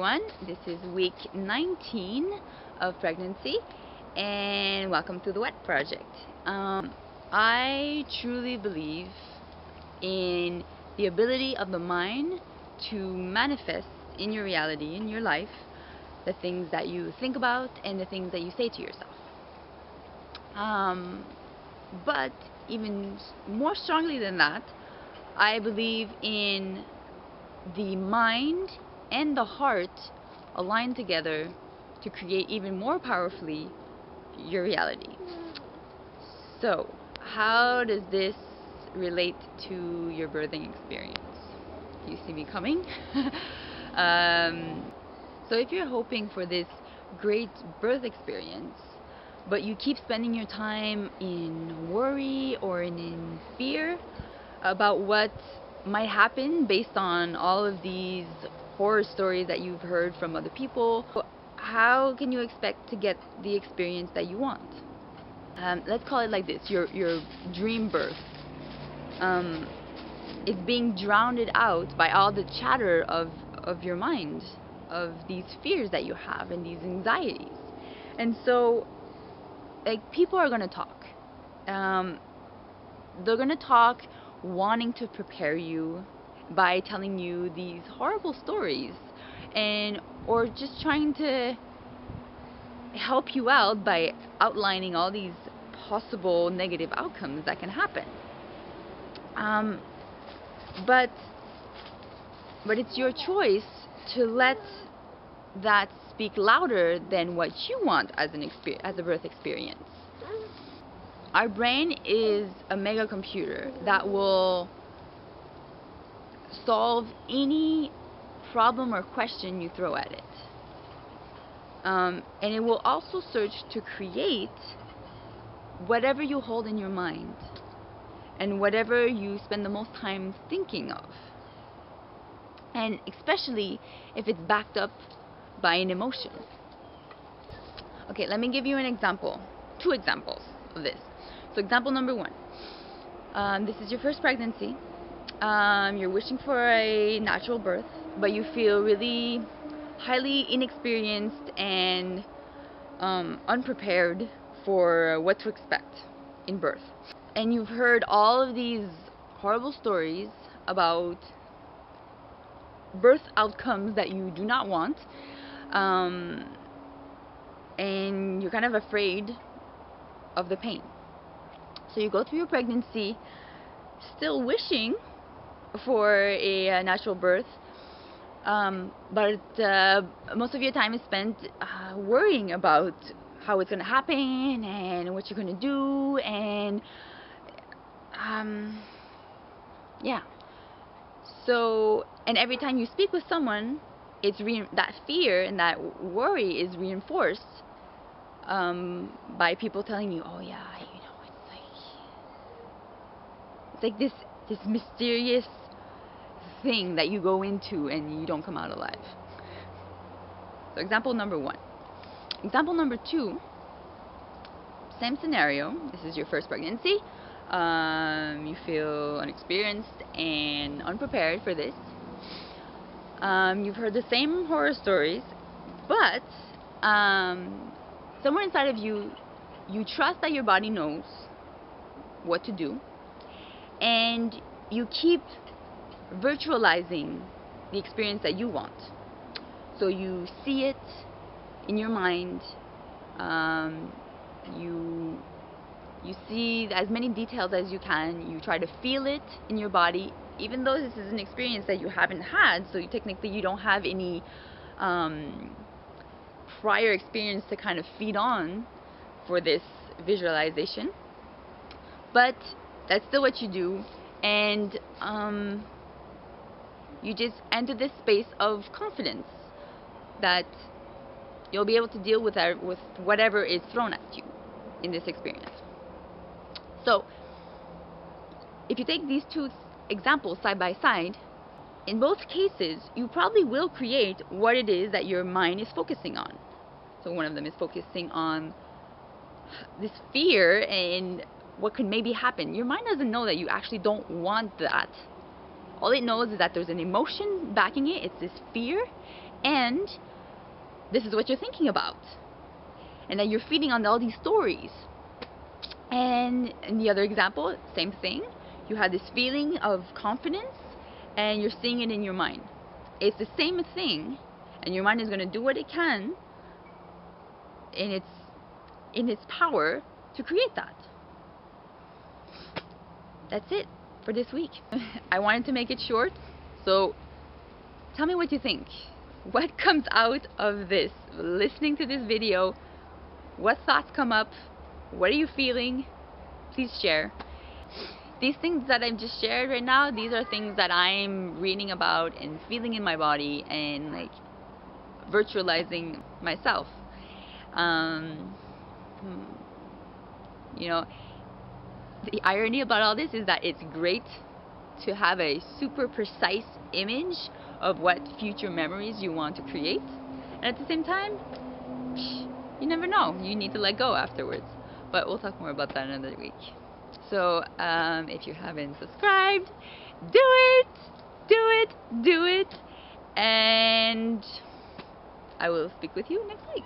everyone. This is week 19 of pregnancy, and welcome to the WET Project. I truly believe in the ability of the mind to manifest in your reality, in your life, the things that you think about and the things that you say to yourself. But even more strongly than that, I believe in the mind and the heart aligned together to create even more powerfully your reality. So, how does this relate to your birthing experience? You see me coming? So if you're hoping for this great birth experience, but you keep spending your time in worry or in fear about what might happen based on all of these horror stories that you've heard from other people, how can you expect to get the experience that you want? Let's call it like this: your dream birth is being drowned out by all the chatter of your mind, of these fears that you have and these anxieties. And so, like, people are gonna talk. They're gonna talk wanting to prepare you by telling you these horrible stories, and or just trying to help you out by outlining all these possible negative outcomes that can happen. But it's your choice to let that speak louder than what you want as a birth experience. Our brain is a mega computer that will solve any problem or question you throw at it. And it will also search to create whatever you hold in your mind and whatever you spend the most time thinking of. And especially if it's backed up by an emotion. Okay, let me give you an example. 2 examples of this. So example number 1. This is your first pregnancy. You're wishing for a natural birth, but you feel really highly inexperienced and unprepared for what to expect in birth. And you've heard all of these horrible stories about birth outcomes that you do not want, and you're kind of afraid of the pain. So you go through your pregnancy still wishing for a natural birth, but most of your time is spent worrying about how it's going to happen and what you're going to do, and yeah. So, and every time you speak with someone, it's that fear and that worry is reinforced by people telling you, oh yeah, you know, it's like this mysterious thing that you go into and you don't come out alive. So example number 1. Example number 2, same scenario. This is your first pregnancy. You feel unexperienced and unprepared for this. You've heard the same horror stories, but somewhere inside of you, you trust that your body knows what to do, and you keep virtualizing the experience that you want. So you see it in your mind, you see as many details as you can, you try to feel it in your body, even though this is an experience that you haven't had, so technically you don't have any prior experience to kind of feed on for this visualization. But that's still what you do, and you just enter this space of confidence that you'll be able to deal with whatever is thrown at you in this experience. So, if you take these 2 examples side by side, in both cases, you probably will create what it is that your mind is focusing on. So one of them is focusing on this fear and what could maybe happen. Your mind doesn't know that you actually don't want that. All it knows is that there's an emotion backing it. It's this fear, and this is what you're thinking about, and then you're feeding on all these stories. And in the other example, same thing. You have this feeling of confidence, and you're seeing it in your mind. It's the same thing, and your mind is going to do what it can in its power to create that. That's it for this week. I wanted to make it short, so tell me what you think. What comes out of this? Listening to this video, what thoughts come up? What are you feeling? Please share. These things that I've just shared right now, these are things that I'm reading about and feeling in my body and like virtualizing myself. You know, the irony about all this is that it's great to have a super precise image of what future memories you want to create, and at the same time, you never know, you need to let go afterwards. But we'll talk more about that another week. So if you haven't subscribed, do it, and I will speak with you next week.